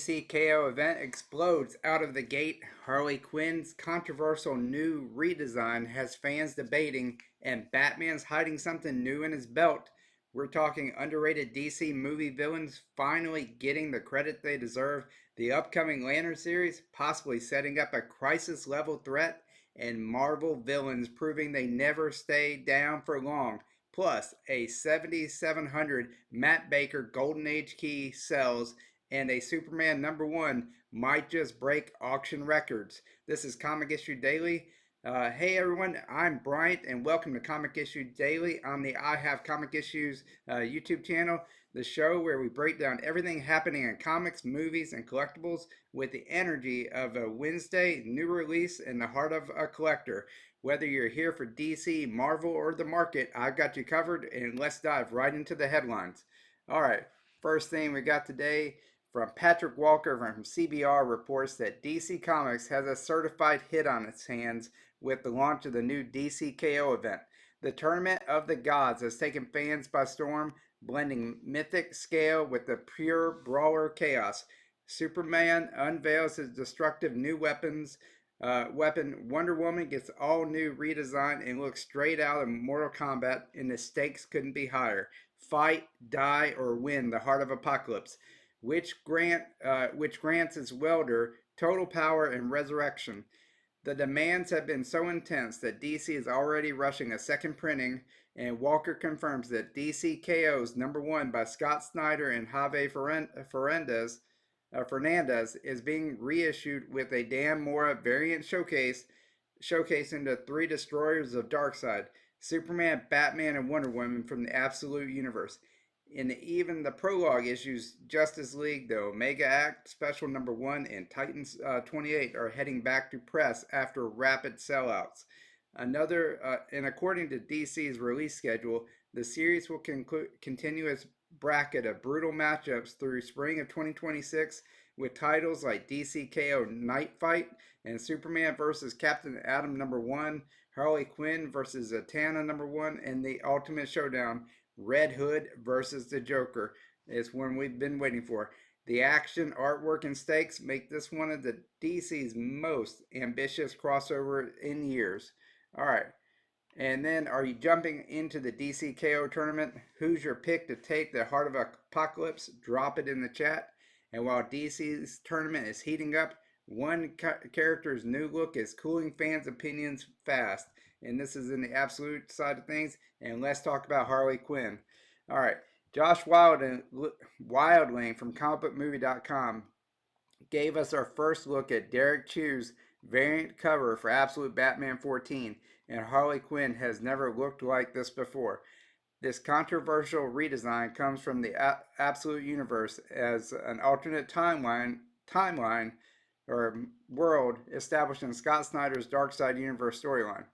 DC KO event explodes out of the gate. Harley Quinn's controversial new redesign has fans debating, and Batman's hiding something new in his belt. We're talking underrated DC movie villains finally getting the credit they deserve, the upcoming Lantern series possibly setting up a crisis level threat, and Marvel villains proving they never stay down for long. Plus, a 7700 Matt Baker Golden Age key sells, and a Superman #1 might just break auction records. This is Comic Issue Daily. Hey everyone, I'm Bryant, and welcome to Comic Issue Daily on the I Have Comic Issues YouTube channel, the show where we break down everything happening in comics, movies, and collectibles with the energy of a Wednesday new release in the heart of a collector. Whether you're here for DC, Marvel, or the market, I've got you covered, and let's dive right into the headlines. All right, first thing we got today from Patrick Walker from CBR reports that DC Comics has a certified hit on its hands with the launch of the new DC KO event. The Tournament of the Gods has taken fans by storm, blending mythic scale with the pure brawler chaos. Superman unveils his destructive new weapon. Wonder Woman gets all new redesign and looks straight out of Mortal Kombat, and the stakes couldn't be higher. Fight, die, or win the heart of Apocalypse, which grants its welder total power and resurrection. The demands have been so intense that DC is already rushing a second printing, and Walker confirms that DC KO's #1 by Scott Snyder and Javier Fernandez is being reissued with a Dan Mora variant showcasing the three destroyers of Darkseid: Superman, Batman, and Wonder Woman from the Absolute Universe. In even the prologue issues, Justice League, the Omega Act Special #1, and Titans 28 are heading back to press after rapid sellouts. And according to DC's release schedule, the series will continue its bracket of brutal matchups through spring of 2026 with titles like DC KO Night Fight and Superman vs. Captain Atom #1, Harley Quinn vs. Zatanna #1, and the Ultimate Showdown, Red Hood versus the Joker, is one we've been waiting for. The action, artwork, and stakes make this one of the DC's most ambitious crossover in years. All right. And then, are you jumping into the DC KO tournament? Who's your pick to take the heart of Apocalypse? Drop it in the chat. And while DC's tournament is heating up, one character's new look is cooling fans' opinions fast. And this is in the absolute side of things. And let's talk about Harley Quinn. All right. Josh Wildling from comicbookmovie.com gave us our first look at Derek Chew's variant cover for Absolute Batman 14, and Harley Quinn has never looked like this before. This controversial redesign comes from the Absolute Universe as an alternate timeline or world established in Scott Snyder's Darkseid Universe storyline.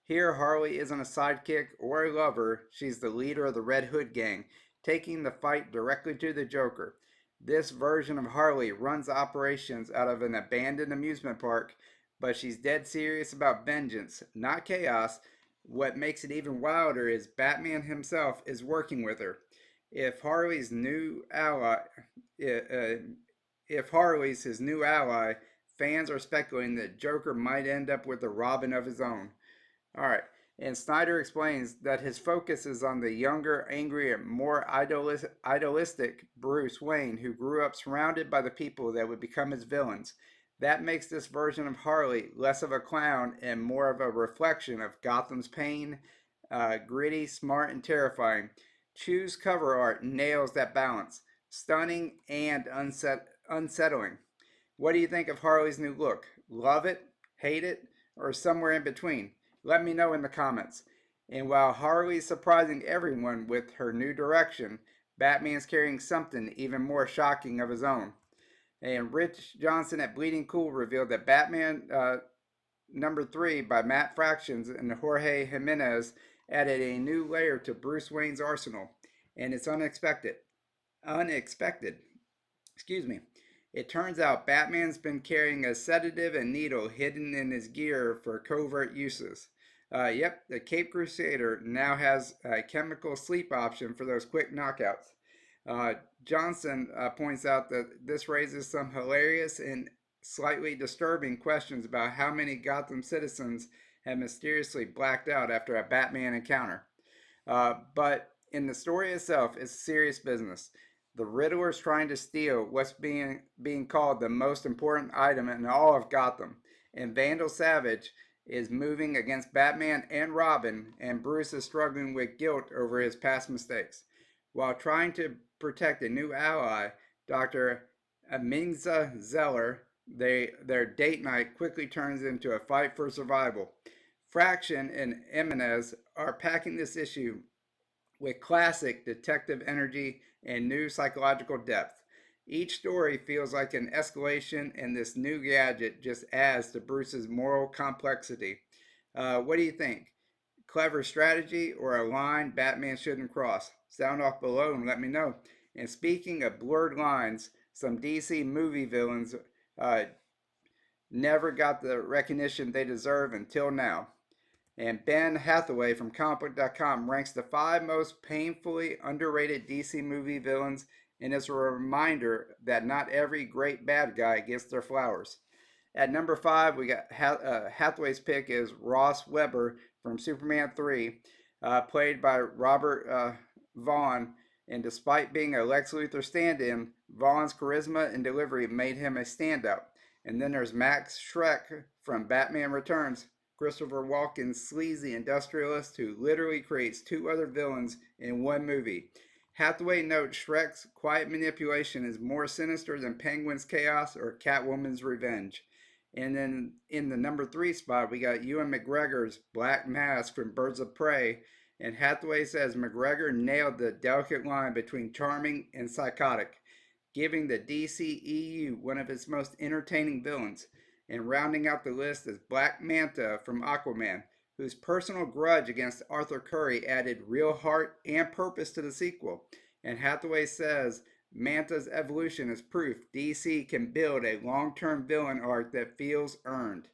Here, Harley isn't a sidekick or a lover. She's the leader of the Red Hood gang, taking the fight directly to the Joker. This version of Harley runs operations out of an abandoned amusement park, but she's dead serious about vengeance, not chaos. What makes it even wilder is Batman himself is working with her. If Harley's his new ally, fans are speculating that Joker might end up with a Robin of his own. All right, and Snyder explains that his focus is on the younger, angrier, more idealistic Bruce Wayne, who grew up surrounded by the people that would become his villains. That makes this version of Harley less of a clown and more of a reflection of Gotham's pain, gritty, smart, and terrifying. Chew's cover art nails that balance, stunning and unsettling. What do you think of Harley's new look? Love it, hate it, or somewhere in between? Let me know in the comments. And while Harley's surprising everyone with her new direction, Batman's carrying something even more shocking of his own. And Rich Johnson at Bleeding Cool revealed that Batman #3 by Matt Fractions and Jorge Jimenez added a new layer to Bruce Wayne's arsenal. And it's unexpected. Excuse me. It turns out Batman's been carrying a sedative and needle hidden in his gear for covert uses. Yep, the Cape Crusader now has a chemical sleep option for those quick knockouts. Uh, Johnson points out that this raises some hilarious and slightly disturbing questions about how many Gotham citizens have mysteriously blacked out after a Batman encounter. But in the story itself, it's serious business. The Riddler is trying to steal what's being called the most important item in all of Gotham, and Vandal Savage is moving against Batman and Robin, and Bruce is struggling with guilt over his past mistakes. While trying to protect a new ally, Dr. Aminza Zeller, their date night quickly turns into a fight for survival. Fraction and Jimenez are packing this issue with classic detective energy and new psychological depth. Each story feels like an escalation, and this new gadget just adds to Bruce's moral complexity. What do you think? Clever strategy or a line Batman shouldn't cross? Sound off below and let me know. And speaking of blurred lines, some DC movie villains uh, never got the recognition they deserve until now. And Ben Hathaway from comicbook.com ranks the 5 most painfully underrated DC movie villains, and is a reminder that not every great bad guy gets their flowers. At number 5, we got Hathaway's pick is Ross Weber from Superman 3, played by Robert Vaughn. And despite being a Lex Luthor stand in, Vaughn's charisma and delivery made him a standout. And then there's Max Schreck from Batman Returns, Christopher Walken's sleazy industrialist who literally creates 2 other villains in one movie. Hathaway notes Shrek's quiet manipulation is more sinister than Penguin's chaos or Catwoman's revenge. And then in the number 3 spot, we got Ewan McGregor's Black Mask from Birds of Prey. And Hathaway says McGregor nailed the delicate line between charming and psychotic, giving the DCEU one of its most entertaining villains. And rounding out the list is Black Manta from Aquaman, whose personal grudge against Arthur Curry added real heart and purpose to the sequel. And Hathaway says Manta's evolution is proof DC can build a long-term villain arc that feels earned.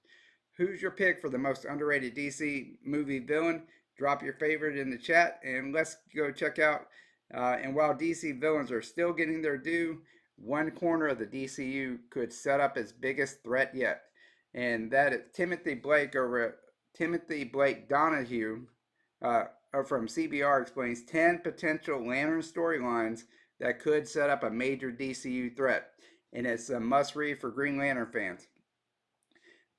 Who's your pick for the most underrated DC movie villain? Drop your favorite in the chat and let's go check out. And while DC villains are still getting their due, one corner of the DCU could set up its biggest threat yet, and that is Timothy Blake Donahue from CBR explains 10 potential Lantern storylines that could set up a major DCU threat, and it's a must-read for Green Lantern fans.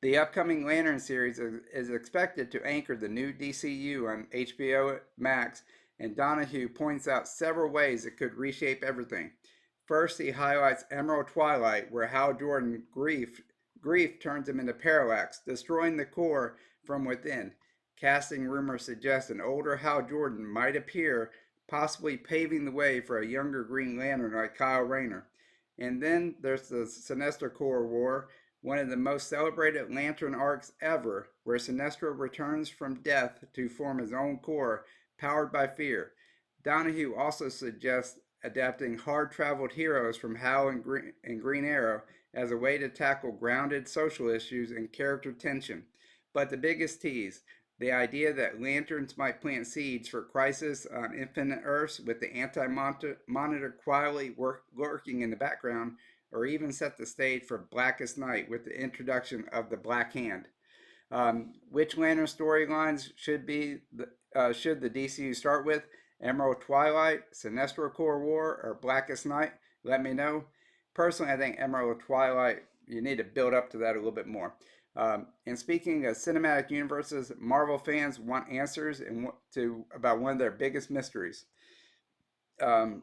The upcoming Lantern series is expected to anchor the new DCU on HBO Max, and Donahue points out several ways it could reshape everything. First, he highlights Emerald Twilight, where Hal Jordan's grief turns him into Parallax, destroying the core from within. Casting rumors suggest an older Hal Jordan might appear, possibly paving the way for a younger Green Lantern like Kyle Rayner. And then there's the Sinestro Corps War, one of the most celebrated Lantern arcs ever, where Sinestro returns from death to form his own corps, powered by fear. Donahue also suggests adapting hard-traveled heroes from Hal and Green Arrow as a way to tackle grounded social issues and character tension. But the biggest tease, the idea that Lanterns might plant seeds for Crisis on Infinite Earths with the Anti-Monitor quietly lurking in the background, or even set the stage for Blackest Night with the introduction of the Black Hand. Which Lantern storylines should the DCU start with? Emerald Twilight, Sinestro Corps War, or Blackest Night? Let me know. Personally, I think Emerald Twilight, you need to build up to that a little bit more. And speaking of cinematic universes, Marvel fans want answers about one of their biggest mysteries. Ryden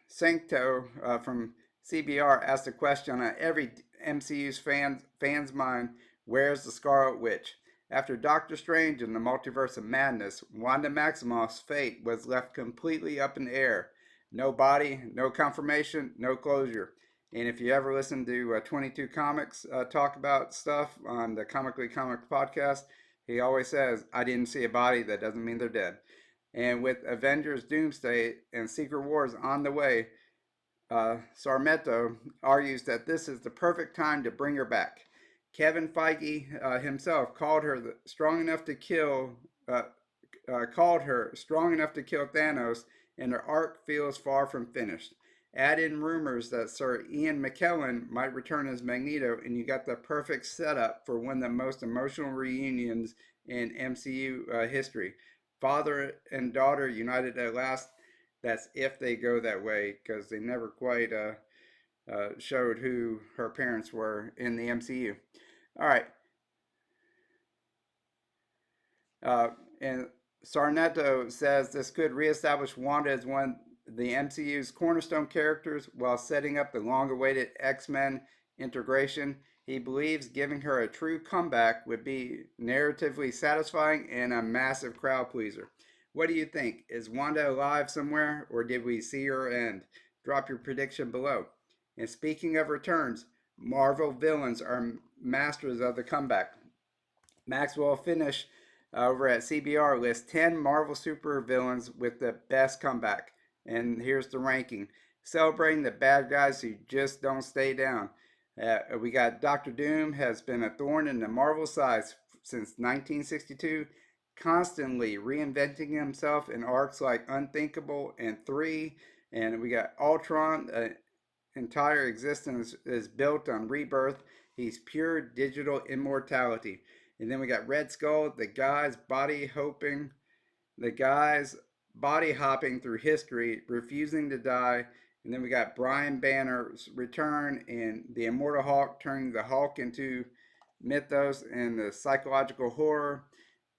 Sancto from CBR asked a question on every MCU's fans' mind: where's the Scarlet Witch? After Doctor Strange and the Multiverse of Madness, Wanda Maximoff's fate was left completely up in the air. No body, no confirmation, no closure. And if you ever listen to 22 Comics talk about stuff on the Comically Comics podcast, he always says, I didn't see a body, that doesn't mean they're dead. And with Avengers Doomsday and Secret Wars on the way, Sarmento argues that this is the perfect time to bring her back. Kevin Feige himself called her strong enough to kill Thanos and their arc feels far from finished. Add in rumors that Sir Ian McKellen might return as Magneto, and you got the perfect setup for one of the most emotional reunions in MCU history. Father and daughter united at last. That's if they go that way, because they never quite showed who her parents were in the MCU. All right, Uh, and Sarnetto says this could reestablish Wanda as one of the MCU's cornerstone characters while setting up the long awaited X Men integration. He believes giving her a true comeback would be narratively satisfying and a massive crowd pleaser. What do you think? Is Wanda alive somewhere, or did we see her end? Drop your prediction below. And speaking of returns, Marvel villains are masters of the comeback. Maxwell finished over at CBR lists 10 Marvel supervillains with the best comeback. And here's the ranking. Celebrating the bad guys who just don't stay down. We got Doctor Doom has been a thorn in the Marvel side since 1962, constantly reinventing himself in arcs like Unthinkable and 3. And we got Ultron, entire existence is built on rebirth. He's pure digital immortality. And then we got Red Skull, the guy's body hopping through history, refusing to die. And then we got Brian Banner's return and the Immortal Hulk turning the Hulk into mythos and the psychological horror.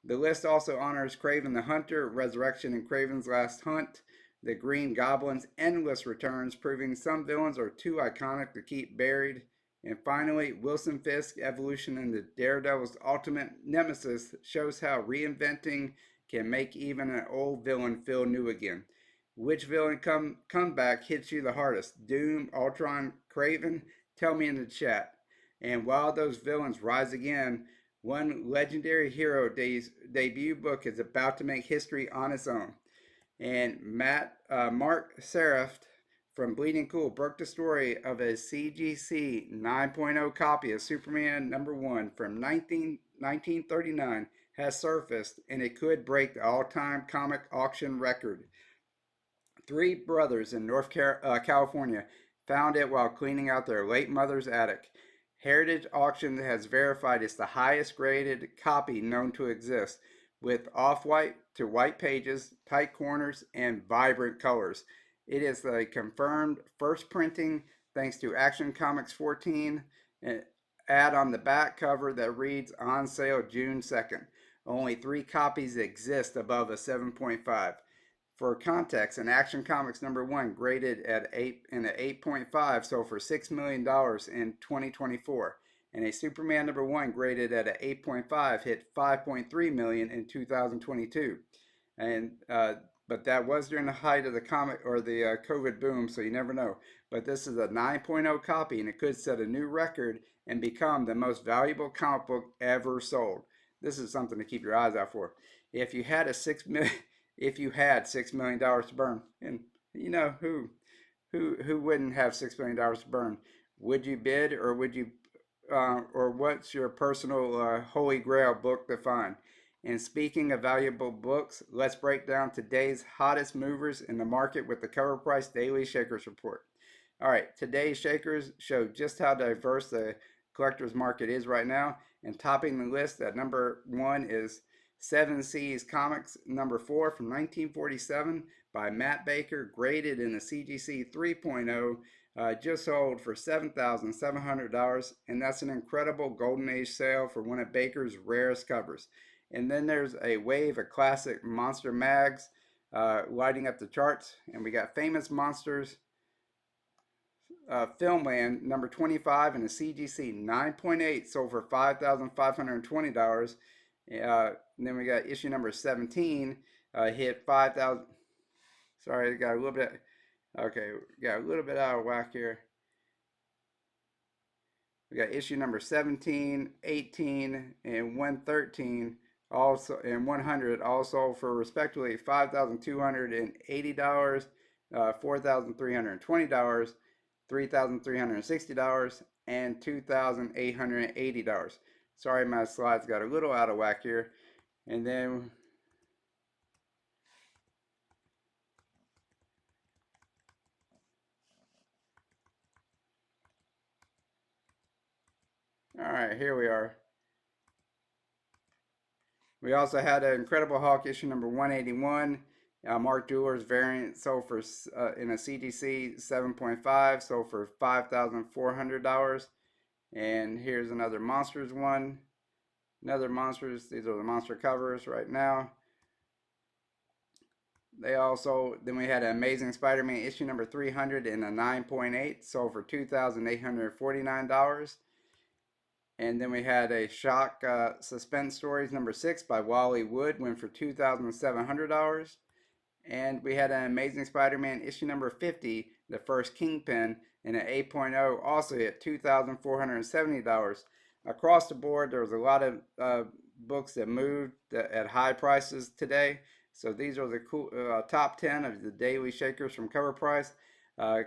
The list also honors Kraven the Hunter, Resurrection, and Kraven's Last Hunt. The Green Goblin's endless returns, proving some villains are too iconic to keep buried. And finally, Wilson Fisk's evolution into Daredevil's ultimate nemesis shows how reinventing can make even an old villain feel new again. Which villain comeback hits you the hardest? Doom, Ultron, Kraven? Tell me in the chat. And while those villains rise again, one legendary hero debut book is about to make history on its own. And Mark Seraph from Bleeding Cool broke the story of a CGC 9.0 copy of Superman #1 from 1939 has surfaced, and it could break the all-time comic auction record. Three brothers in North California found it while cleaning out their late mother's attic. Heritage Auction has verified it's the highest graded copy known to exist, with off-white to white pages, tight corners, and vibrant colors. It is the confirmed first printing thanks to Action Comics 14 ad on the back cover that reads on sale June 2nd. Only 3 copies exist above a 7.5. For context, an Action Comics #1 graded at 8.5 sold for $6 million in 2024, and a Superman #1 graded at an 8.5 hit 5.3 million in 2022. And but that was during the height of the comic or the COVID boom, so you never know. But this is a 9.0 copy, and it could set a new record and become the most valuable comic book ever sold. This is something to keep your eyes out for. If you had $6 million to burn, and you know who wouldn't have $6 million to burn? Would you bid, or would you, or what's your personal holy grail book to find? And speaking of valuable books, let's break down today's hottest movers in the market with the CovrPrice Daily Shakers Report. All right, today's Shakers show just how diverse the collector's market is right now, and topping the list at #1 is Seven Seas Comics #4 from 1947 by Matt Baker, graded in a CGC 3.0, just sold for $7,700, and that's an incredible golden age sale for one of Baker's rarest covers. And then there's a wave of classic monster mags lighting up the charts, and we got Famous Monsters Filmland #25 in a CGC 9.8 sold for $5,520. Then we got issue number 17 hit 5,000. Sorry, got a little bit. Okay, got a little bit out of whack here. We got issue number 17, 18, and 113, also and 100, also for respectively $5,280, $4,320, $3,360, and $2,880. Sorry, my slides got a little out of whack here. And then All right, here we are. We also had an Incredible Hulk issue number 181. Mark Dueler's variant sold for in a CDC 7.5, sold for $5,400. And here's another Monsters one. Another Monsters. These are the monster covers right now. They also then we had an Amazing Spider-Man issue number 300 in a 9.8, sold for $2,849. And then we had a Shock Suspense Stories number 6 by Wally Wood, went for $2,700. And we had an Amazing Spider-Man issue number 50, the first Kingpin, in an 8.0, also hit $2,470. Across the board, there was a lot of books that moved at high prices today. So these are the cool, top 10 of the daily shakers from CovrPrice.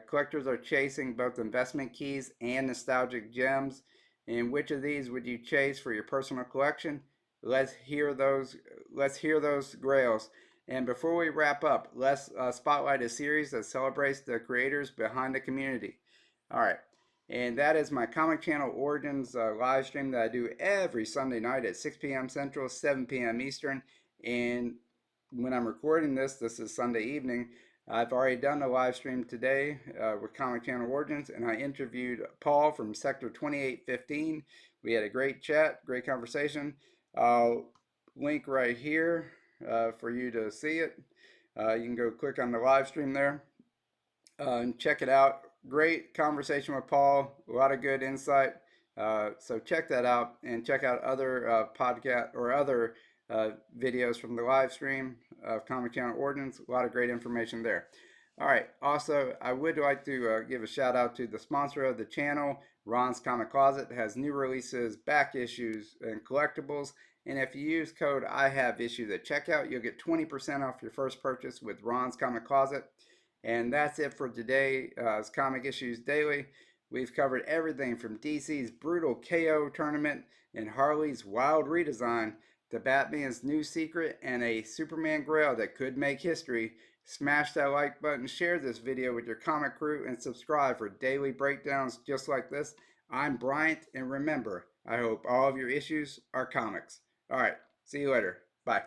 Collectors are chasing both investment keys and nostalgic gems. And which of these would you chase for your personal collection? Let's hear those. Let's hear those grails. And before we wrap up, let's spotlight a series that celebrates the creators behind the community. All right. And that is my Comic Channel Origins live stream that I do every Sunday night at 6 p.m. Central, 7 p.m. Eastern. And when I'm recording this, this is Sunday evening. I've already done a live stream today with Comic Channel Origins, and I interviewed Paul from Sector 2815. We had a great chat, great conversation. I'll link right here for you to see it. You can go click on the live stream there and check it out. Great conversation with Paul, a lot of good insight. So check that out and check out other podcast or other videos from the live stream of Comic Channel Origins. A lot of great information there. All right. Also, I would like to give a shout out to the sponsor of the channel, Ron's Comic Closet. It has new releases, back issues, and collectibles. And if you use code I have issues at checkout, you'll get 20% off your first purchase with Ron's Comic Closet. And that's it for today's Comic Issues Daily. We've covered everything from DC's brutal KO tournament and Harley's wild redesign to Batman's new secret and a Superman grail that could make history. Smash that like button, share this video with your comic crew, and subscribe for daily breakdowns just like this. I'm Bryant, and remember, I hope all of your issues are comics. All right, see you later. Bye.